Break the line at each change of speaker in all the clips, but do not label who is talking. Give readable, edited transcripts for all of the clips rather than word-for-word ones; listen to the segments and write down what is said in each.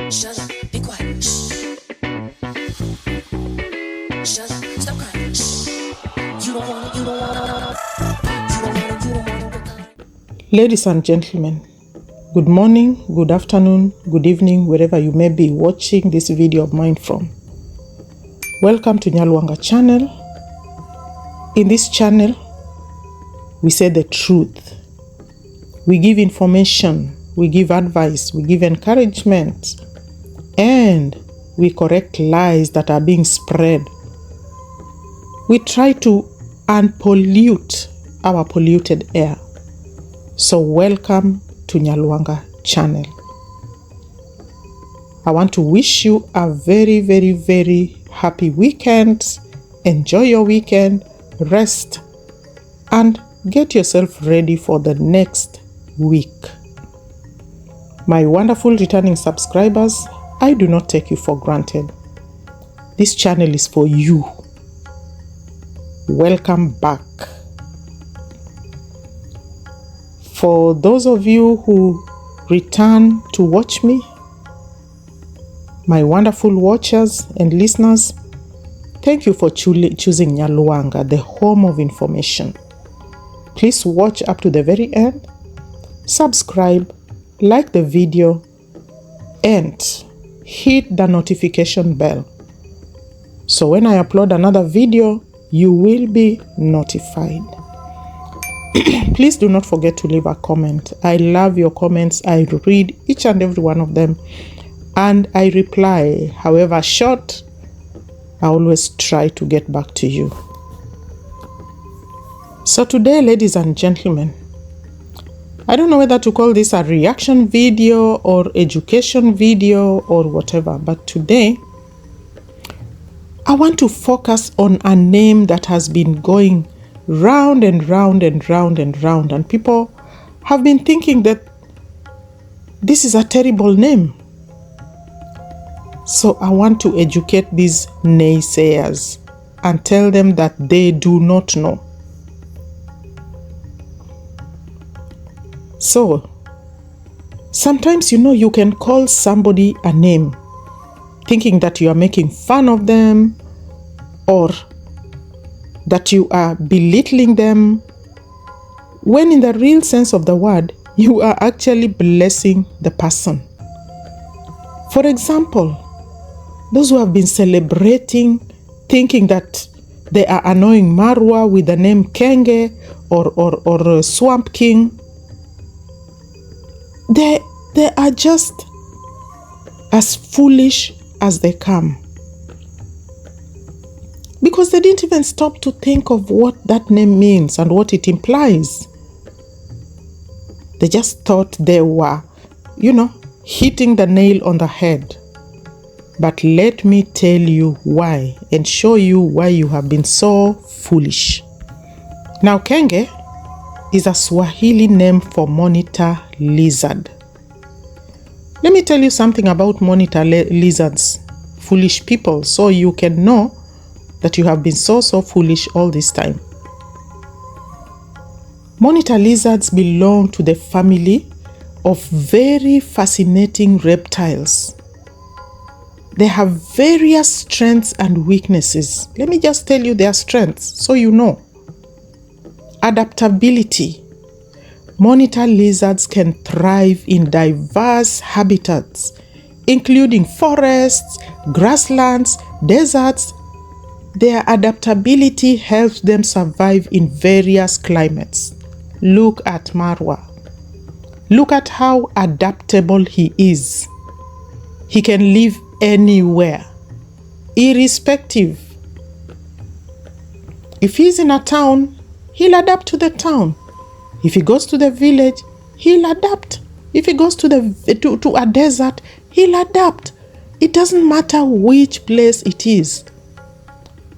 Shut up, be quiet. Shh. Shut up, stop crying. Shh. You don't wanna, you don't wanna. You don't wanna, you don't wanna.
Ladies and gentlemen, good morning, good afternoon, good evening, wherever you may be watching this video of mine from. Welcome to Nyabohanse channel. In this channel, we say the truth. We give information, we give advice, we give encouragement, and we correct lies that are being spread. We try to unpollute our polluted air. So welcome to Nyabohanse channel. I want to wish you a very, very, very happy weekend. Enjoy your weekend, rest, and get yourself ready for the next week. My wonderful returning subscribers, I do not take you for granted. This channel is for you. Welcome back. For those of you who return to watch me, my wonderful watchers and listeners, thank you for choosing Nyabohanse, the home of information. Please watch up to the very end, subscribe, like the video, and hit the notification bell. So when I upload another video, you will be notified. Please do not forget to leave a comment. I love your comments. I read each and every one of them, and I reply. However short, I always try to get back to you. So today, ladies and gentlemen, I don't know whether to call this a reaction video or education video or whatever, but today I want to focus on a name that has been going round and round and round and round, and people have been thinking that this is a terrible name. So I want to educate these naysayers and tell them that they do not know. So sometimes, you can call somebody a name thinking that you are making fun of them or that you are belittling them, when in the real sense of the word, you are actually blessing the person. For example, those who have been celebrating, thinking that they are annoying Marwa with the name Kenge or Swamp King, they are just as foolish as they come. Because they didn't even stop to think of what that name means and what it implies. They just thought they were, hitting the nail on the head. But let me tell you why and show you why you have been so foolish. Now, Kenge is a Swahili name for monitor lizard. Let me tell you something about monitor lizards, foolish people, so you can know that you have been so foolish all this time. Monitor lizards belong to the family of very fascinating reptiles. They have various strengths and weaknesses. Let me just tell you their strengths so you know. Adaptability. Monitor lizards can thrive in diverse habitats, including forests, grasslands, deserts. Their adaptability helps them survive in various climates. Look at Marwa. Look at how adaptable he is. He can live anywhere, irrespective. If he's in a town, he'll adapt to the town. If he goes to the village, he'll adapt. If he goes to a desert, he'll adapt. It doesn't matter which place it is.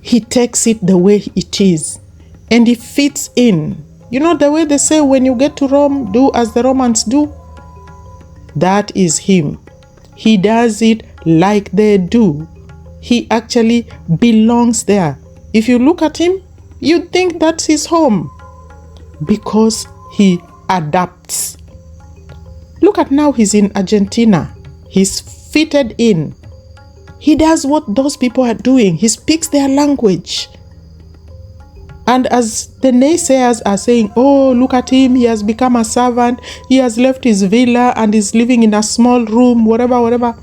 He takes it the way it is, and he fits in. You know the way they say, when you get to Rome, do as the Romans do? That is him. He does it like they do. He actually belongs there. If you look at him, you'd think that's his home, because he adapts. Look at now, he's in Argentina. He's fitted in. He does what those people are doing. He speaks their language. And as the naysayers are saying, oh, look at him, he has become a servant, he has left his villa and is living in a small room, whatever.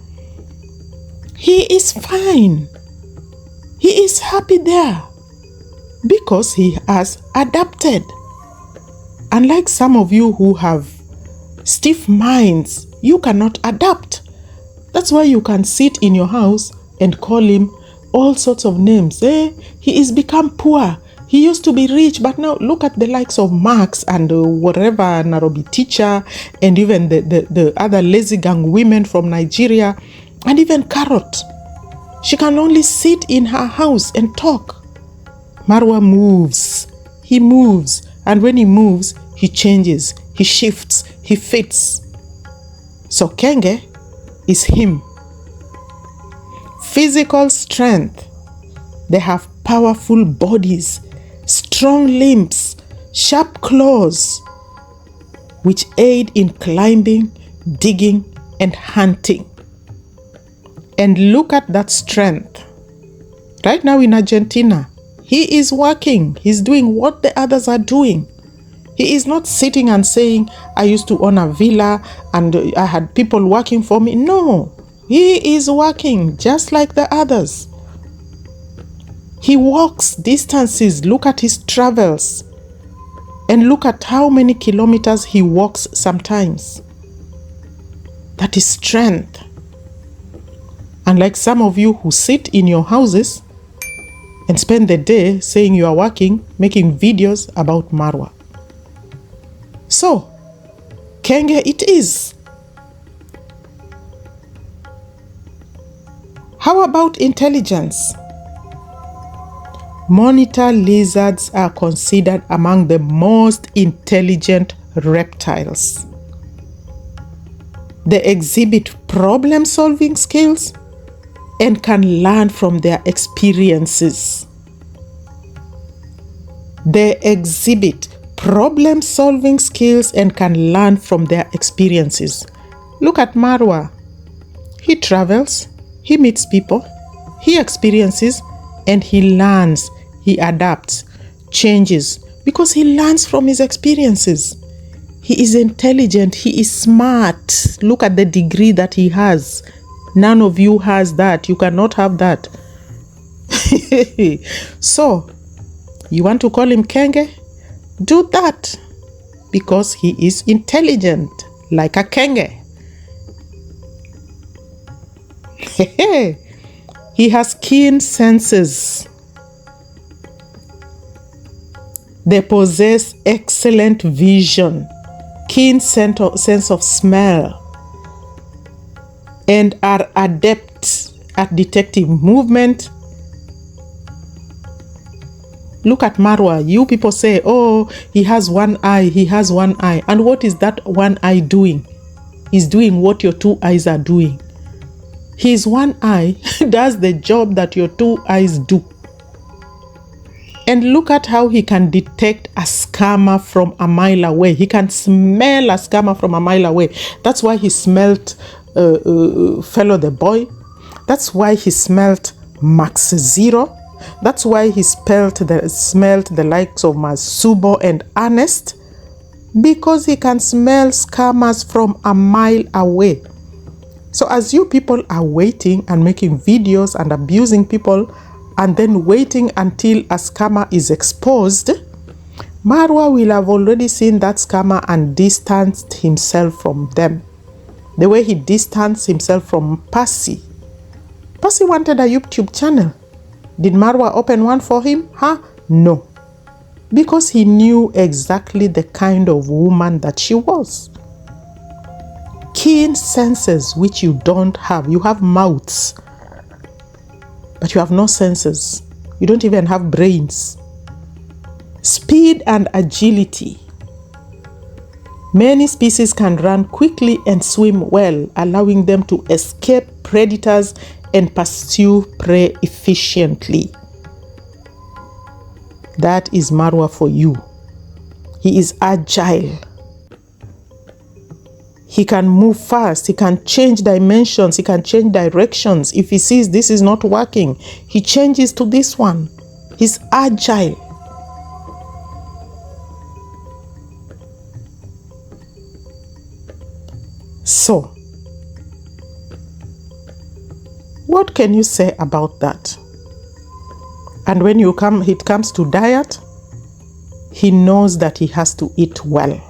He is fine. He is happy there because he has adapted. Unlike some of you who have stiff minds, you cannot adapt. That's why you can sit in your house and call him all sorts of names. He is become poor. He used to be rich, but now look at the likes of Marx and whatever, Nairobi teacher, and even the other lazy gang women from Nigeria, and even Carrot. She can only sit in her house and talk. Marwa moves. He moves. And when he moves, he changes, he shifts, he fits. So Kenge is him. Physical strength. They have powerful bodies, strong limbs, sharp claws, which aid in climbing, digging, and hunting. And look at that strength. Right now in Argentina, he is working. He's doing what the others are doing. He is not sitting and saying, I used to own a villa and I had people working for me. No, he is working just like the others. He walks distances. Look at his travels. And look at how many kilometers he walks sometimes. That is strength. Unlike some of you who sit in your houses and spend the day saying you are working, making videos about Marwa. So, Kenge it is. How about intelligence? Monitor lizards are considered among the most intelligent reptiles. They exhibit problem-solving skills and can learn from their experiences. They exhibit problem-solving skills and can learn from their experiences. Look at Marwa. He travels, he meets people, he experiences, and he learns, he adapts, changes, because he learns from his experiences. He is intelligent, he is smart. Look at the degree that he has. None of you has that. You cannot have that. So, you want to call him Kenge? Do that. Because he is intelligent, like a Kenge. He has keen senses. They possess excellent vision, keen sense of smell, and are adept at detecting movement. Look at Marwa. You people say, oh, he has one eye, he has one eye. And what is that one eye doing? He's doing what your two eyes are doing. His one eye does the job that your two eyes do. And look at how he can detect a scammer from a mile away. He can smell a scammer from a mile away. That's why he smelled Fellow the Boy. That's why he smelled Max Zero. That's why he smelled the likes of Masubo and Ernest. Because he can smell scammers from a mile away. So as you people are waiting and making videos and abusing people, and then waiting until a scammer is exposed, Marwa will have already seen that scammer and distanced himself from them. The way he distanced himself from Percy. Percy wanted a YouTube channel. Did Marwa open one for him? No. Because he knew exactly the kind of woman that she was. Keen senses which you don't have. You have mouths, but you have no senses. You don't even have brains. Speed and agility. Many species can run quickly and swim well, allowing them to escape predators and pursue prey efficiently. That is Marwa for you. He is agile. He can move fast. He can change dimensions. He can change directions. If he sees this is not working, he changes to this one. He's agile. So, what can you say about that? And when it comes to diet, he knows that he has to eat well.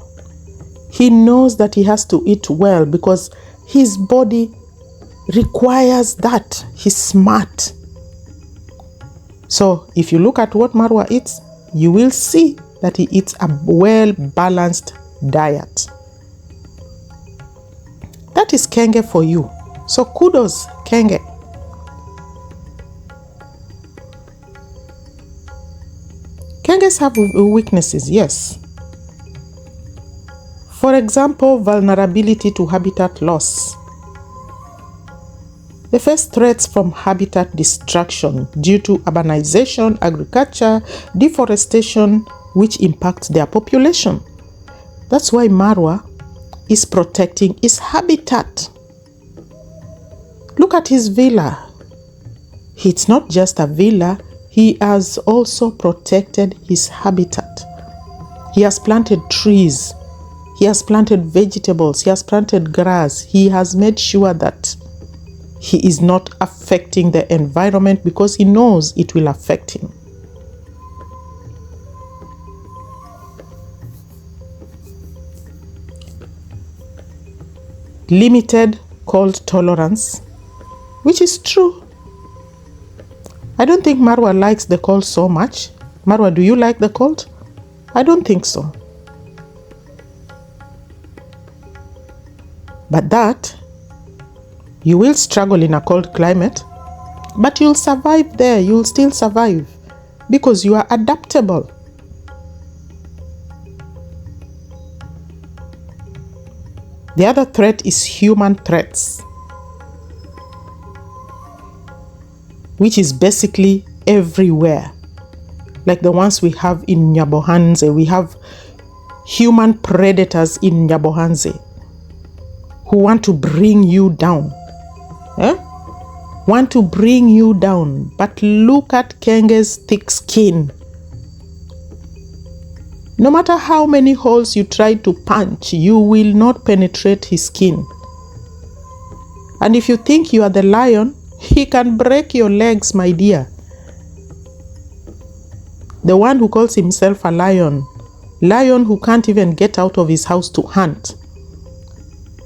He knows that he has to eat well because his body requires that. He's smart. So if you look at what Marwa eats, you will see that he eats a well-balanced diet. That is Kenge for you. So kudos, Kenge. Kenges have weaknesses, yes. For example, vulnerability to habitat loss. They face threats from habitat destruction due to urbanization, agriculture, deforestation, which impacts their population. That's why Marwa is protecting his habitat. Look at his villa. It's not just a villa, he has also protected his habitat. He has planted trees. He has planted vegetables. He has planted grass. He has made sure that he is not affecting the environment because he knows it will affect him. Limited cold tolerance, which is true. I don't think Marwa likes the cold so much. Marwa, do you like the cold? I don't think so. But that, you will struggle in a cold climate, but you'll survive there. You'll still survive because you are adaptable. The other threat is human threats, which is basically everywhere. Like the ones we have in Nyabohanse. We have human predators in Nyabohanse who want to bring you down. Want to bring you down. But look at Kenge's thick skin. No matter how many holes you try to punch, you will not penetrate his skin. And if you think you are the lion, he can break your legs, my dear. The one who calls himself a lion who can't even get out of his house to hunt.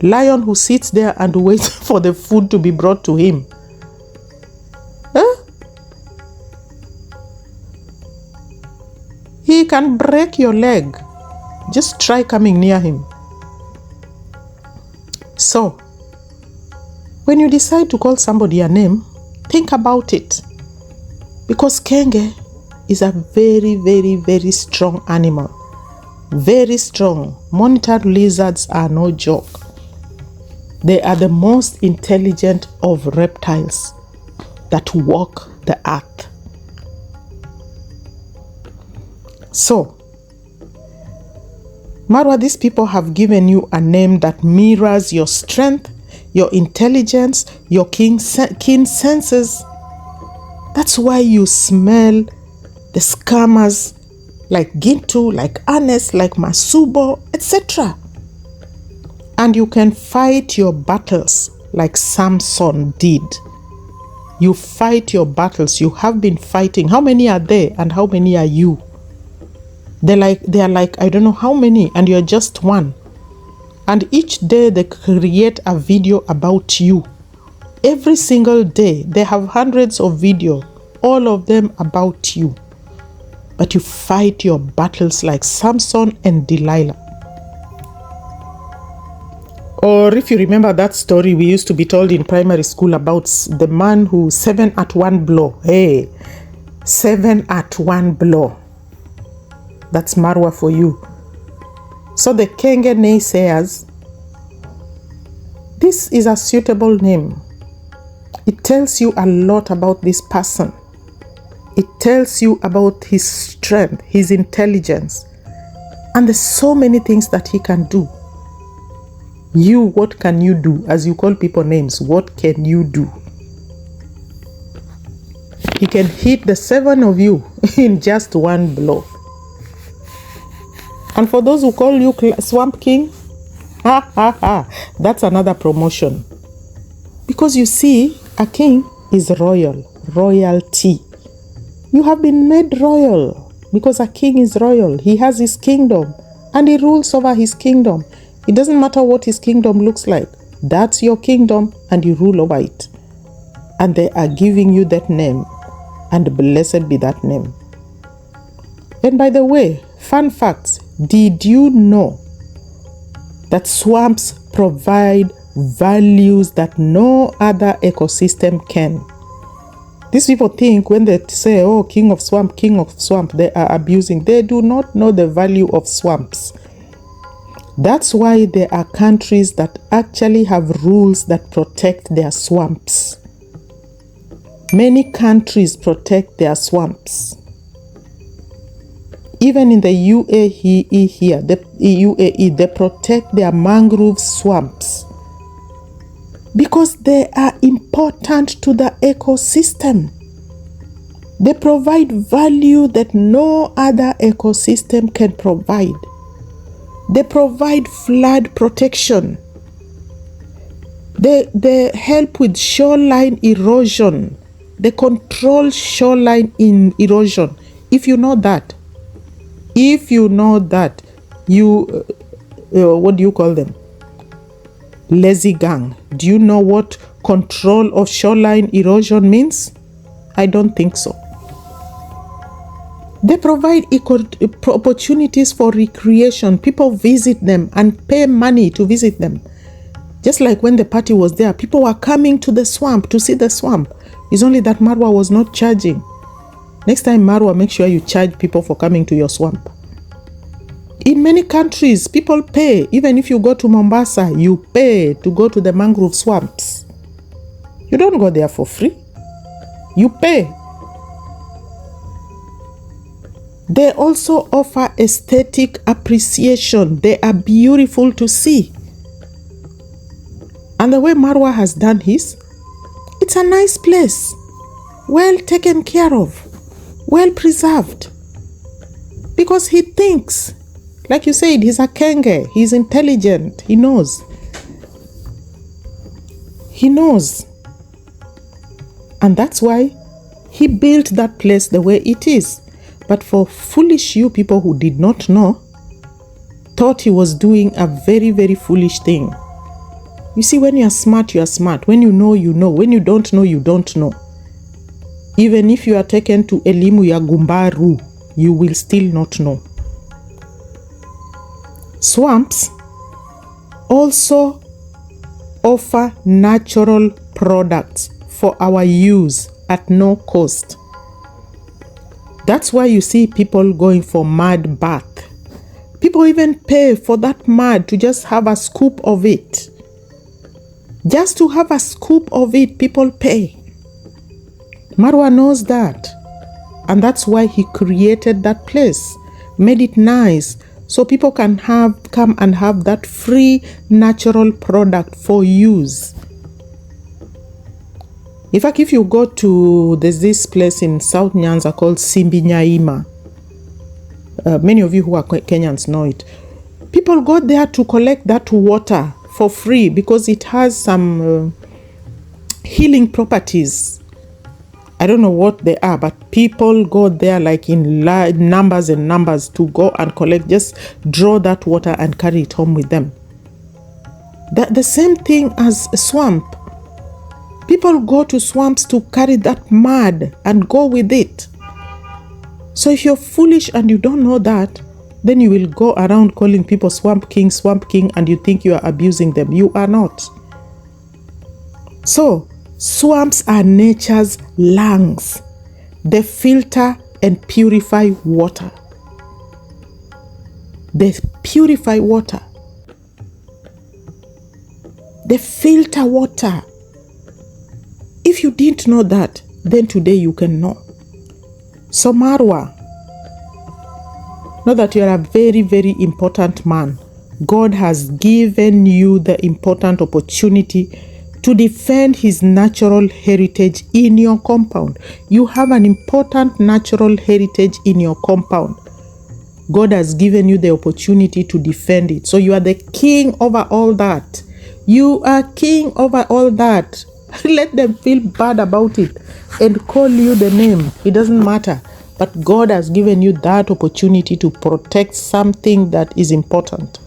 Lion who sits there and waits for the food to be brought to him. He can break your leg. Just try coming near him. So, when you decide to call somebody a name, think about it. Because Kenge is a very, very, very strong animal. Very strong. Monitor lizards are no joke. They are the most intelligent of reptiles that walk the earth. So, Marwa, these people have given you a name that mirrors your strength, your intelligence, your keen senses. That's why you smell the scammers like Gintu, like Anes, like Masubo, etc. And you can fight your battles like Samson did. You fight your battles. You have been fighting. How many are there and how many are you? They are like I don't know how many, and you're just one. And each day they create a video about you. Every single day they have hundreds of videos, all of them about you. But you fight your battles like Samson and Delilah. Or if you remember that story we used to be told in primary school about the man who 7 at 1 blow. Hey, 7 at 1 blow. That's Marwa for you. So the Kenge naysayers, this is a suitable name. It tells you a lot about this person. It tells you about his strength, his intelligence, and there's so many things that he can do. You, what can you do? As you call people names, what can you do? He can hit the 7 of you in just one blow. And for those who call you Swamp King, that's another promotion. Because you see, a king is royal, royalty. You have been made royal because a king is royal. He has his kingdom and he rules over his kingdom. It doesn't matter what his kingdom looks like. That's your kingdom and you rule over it. And they are giving you that name, and blessed be that name. And by the way, fun facts. Did you know that swamps provide values that no other ecosystem can? These people think when they say, oh, king of swamp, they are abusing. They do not know the value of swamps. That's why there are countries that actually have rules that protect their swamps. Many countries protect their swamps. Even in the UAE here, the UAE, they protect their mangrove swamps because they are important to the ecosystem. They provide value that no other ecosystem can provide. They provide flood protection. They help with shoreline erosion. They control shoreline erosion. If you know that, you, what do you call them? Lazy gang. Do you know what control of shoreline erosion means? I don't think so. They provide opportunities for recreation. People visit them and pay money to visit them. Just like when the party was there, people were coming to the swamp to see the swamp. It's only that Marwa was not charging. Next time, Marwa, make sure you charge people for coming to your swamp. In many countries, people pay. Even if you go to Mombasa, you pay to go to the mangrove swamps. You don't go there for free. You pay. They also offer aesthetic appreciation. They are beautiful to see. And the way Marwa has done his, it's a nice place. Well taken care of. Well preserved. Because he thinks. Like you said, he's a Kenge. He's intelligent. He knows. He knows. And that's why he built that place the way it is. But for foolish you people who did not know, thought he was doing a very, very foolish thing. You see, when you are smart, you are smart. When you know, you know. When you don't know, you don't know. Even if you are taken to Elimu ya Gumbaru, you will still not know. Swamps also offer natural products for our use at no cost. That's why you see people going for mud bath. People even pay for that mud to just have a scoop of it. Just to have a scoop of it, people pay. Marwa knows that. And that's why he created that place. Made it nice. So people can come and have that free natural product for use. In fact, if you go to, there's this place in South Nyanza called Simbi. Many of you who are Kenyans know it. People go there to collect that water for free because it has some healing properties. I don't know what they are, but people go there like in numbers and numbers to go and collect, just draw that water and carry it home with them. The same thing as a swamp. People go to swamps to carry that mud and go with it. So if you're foolish and you don't know that, then you will go around calling people Swamp King, and you think you are abusing them. You are not. So, swamps are nature's lungs. They filter and purify water. They purify water. They filter water. If you didn't know that, then today you can know. So Marwa, know that you are a very, very important man. God has given you the important opportunity to defend his natural heritage in your compound. You have an important natural heritage in your compound. God has given you the opportunity to defend it. So you are the king over all that. You are king over all that. Let them feel bad about it and call you the name. It doesn't matter. But God has given you that opportunity to protect something that is important.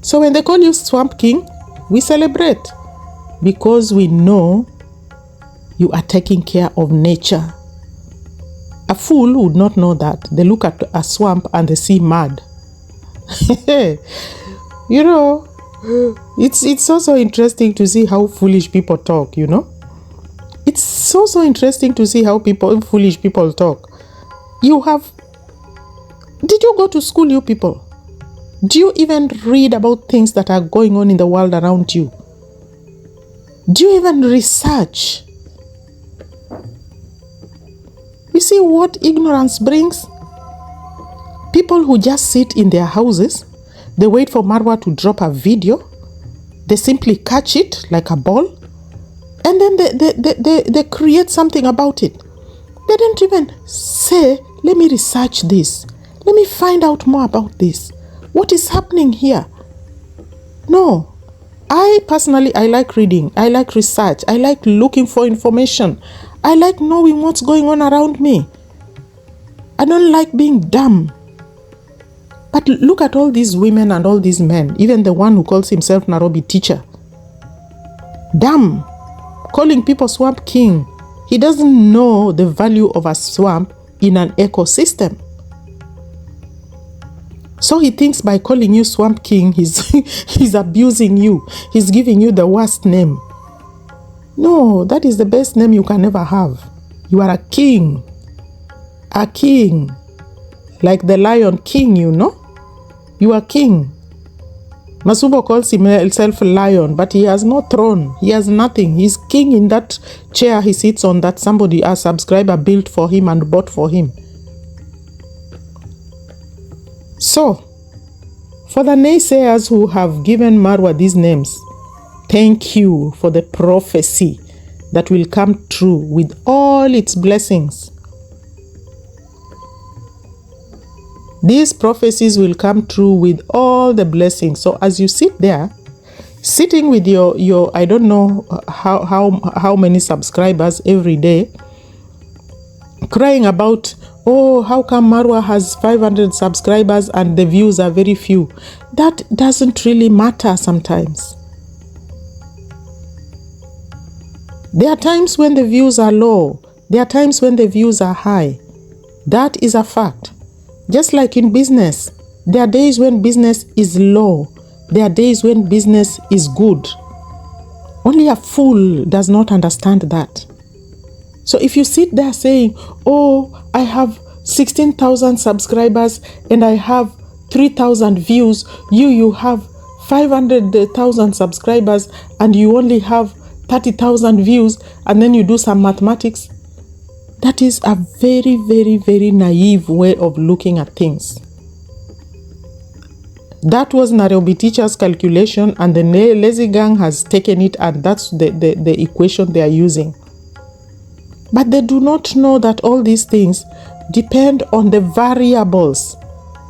So when they call you Swamp King, we celebrate because we know you are taking care of nature. A fool would not know that. They look at a swamp and they see mud. You know, it's also interesting to see how foolish people talk, you know. It's also interesting to see how foolish people talk. Did you go to school, you people? Do you even read about things that are going on in the world around you? Do you even research? You see what ignorance brings? People who just sit in their houses, they wait for Marwa to drop a video, they simply catch it like a ball, and then they create something about it. They don't even say, let me research this. Let me find out more about this. What is happening here? No. I personally like reading. I like research. I like looking for information. I like knowing what's going on around me. I don't like being dumb. But look at all these women and all these men, even the one who calls himself Nairobi teacher. Dumb. Calling people Swamp King. He doesn't know the value of a swamp in an ecosystem. So he thinks by calling you Swamp King, he's abusing you. He's giving you the worst name. No, that is the best name you can ever have. You are a king. A king. Like the Lion King, you know. You are king. Masubo calls himself a lion, but he has no throne. He has nothing. He's king in that chair he sits on that somebody, a subscriber, built for him and bought for him. So, for the naysayers who have given Marwa these names, thank you for the prophecy that will come true with all its blessings. These prophecies will come true with all the blessings. So as you sit there, sitting with your I don't know how many subscribers every day, crying about, oh, how come Marwa has 500 subscribers and the views are very few? That doesn't really matter sometimes. There are times when the views are low. There are times when the views are high. That is a fact. Just like in business, there are days when business is low. There are days when business is good. Only a fool does not understand that. So if you sit there saying, oh, I have 16,000 subscribers and I have 3,000 views, you have 500,000 subscribers and you only have 30,000 views, and then you do some mathematics, that is a very, very, very naive way of looking at things. That was Nairobi teacher's calculation, and the lazy gang has taken it, and that's the equation they are using. But they do not know that all these things depend on the variables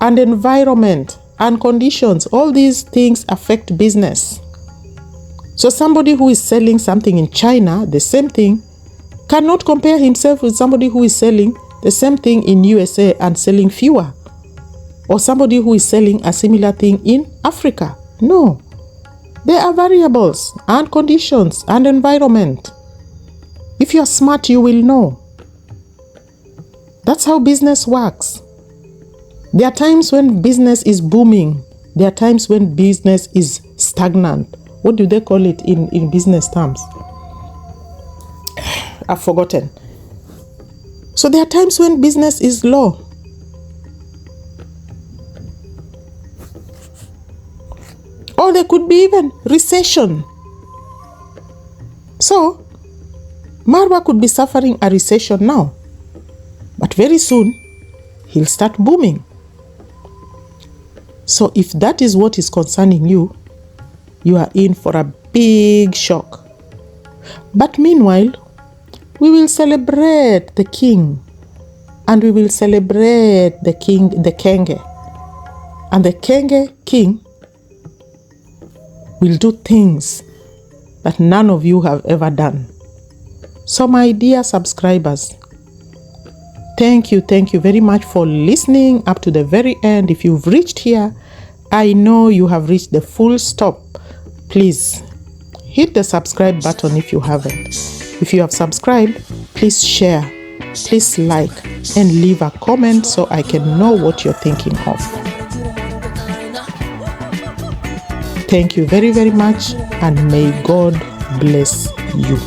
and environment and conditions. All these things affect business. So somebody who is selling something in China, the same thing, cannot compare himself with somebody who is selling the same thing in USA and selling fewer. Or somebody who is selling a similar thing in Africa. No. There are variables and conditions and environment. If you are smart, you will know. That's how business works. There are times when business is booming. There are times when business is stagnant. What do they call it in business terms? I've forgotten. So there are times when business is low. Or there could be even recession. So Marwa could be suffering a recession now. But very soon, he'll start booming. So if that is what is concerning you, you are in for a big shock. But meanwhile, we will celebrate the king, and we will celebrate the king, the Kenge. And the Kenge king will do things that none of you have ever done. So my dear subscribers, thank you very much for listening up to the very end. If you've reached here, I know you have reached the full stop. Please hit the subscribe button if you haven't. If you have subscribed, please share, please like, and leave a comment so I can know what you're thinking of. Thank you very much, and may God bless you.